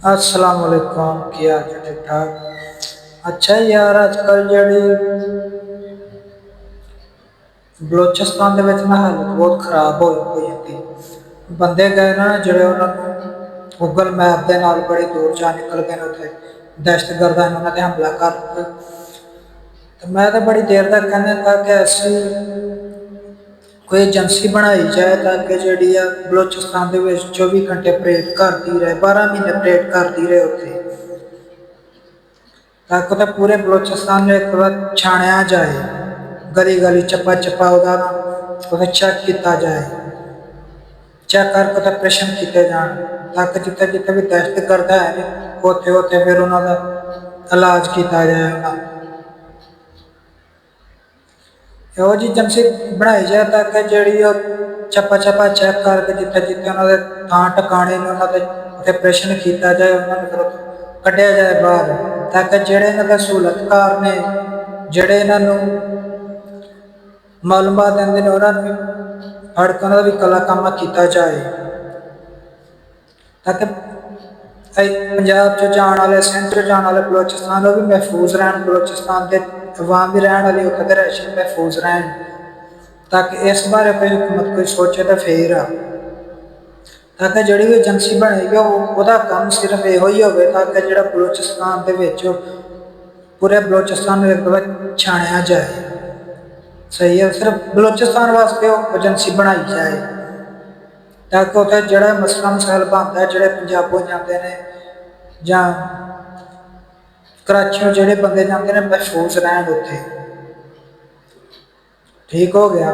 अस्सलाम वालेकुम, की हाल है? ठीक ठाक। अच्छा यार, अजकल जी बलोचिस्तान ना हालत बहुत खराब हो जाती। बंदे गए ना जोड़े उन्होंने गूगल मैप के नाल बड़ी दूर जा निकल गए उसे दहशतगर्दा ने उन्होंने हमला कर दिता। तो मैं तो बड़ी देर तक कहने था कि ऐसी कोई एजेंसी बनाई जाए ताकि जी बलोचिस्तान के 24 घंटे परेड करती रहे, 12 महीने परेड करती रहे उसे, ताकि तो पूरे बलोचिस्तान में एक बार छाणिया जाए, गली गली चप्पा चप्पा उसे चेक किया जाए, चेक करके ऑपरेशन किए जान, ताकि जिते जिते भी दहशतगर्द है उते उते फिर उन्होंने इलाज किया जाए। ਇਹੋ ਜਿਹੀ ਏਜੰਸੀ ਬਣਾਈ ਜਾਏ ताकि ਜਿਹੜੀ ਉਹ ਚੱਪਾ ਚੱਪਾ ਚੈੱਕ ਕਰਕੇ ਜਿੱਥੇ ਜਿੱਥੇ ਉਹਨਾਂ ਦੇ ਥਾਂ ਟਿਕਾਣੇ ਨੇ ਉਹਨਾਂ ਦੇ ਉੱਥੇ ਆਪਰੇਸ਼ਨ ਕੀਤਾ ਜਾਏ, ਉਹਨਾਂ ਨੂੰ ਫਿਰ ਕੱਢਿਆ ਜਾਏ ਬਾਹਰ, ਤਾकि ਜਿਹੜੇ ਇਹਨਾਂ ਦੇ ਸਹੂਲਤਕਾਰ ਨੇ, ਜਿਹੜੇ ਇਹਨਾਂ ਨੂੰ ਮਾਲੂਮਾਤ ਦਿੰਦੇ ਨੇ, ਉਹਨਾਂ ਨੂੰ ਫੜ ਕੇ ਉਹਨਾਂ ਦਾ ਵੀ ਕਲਾ ਕੰਮ ਕੀਤਾ ਜਾਏ, ताकि पंजाब च जाने वाले, सिंध च जाने वाले बलोचिस्तान वो भी महफूज रहन, बलोचिस्तान के अवाम भी रहने वाली उत्थे दे रहशी महफूज रहन, ताकि इस बारे कोई हुकूमत कोई सोचे तो फिर ताकि जी भी एजेंसी बनेगी वह काम सिर्फ यो ही हो, ताकि जो बलोचिस्तान के पूरे बलोचिस्तान एक बार छाणिया जाए। सही है, सिर्फ बलोचिस्तान वास्ते एजेंसी बनाई जाए ताकि उत्थे जो मसला मसाइल बनता है, जो पंजाबों जाते हैं ਜਾਂ कराचियों ਜਿਹੜੇ ਬੰਦੇ ਜਾਂਦੇ ਨੇ महफूज रहन उत्थे। ठीक हो गया।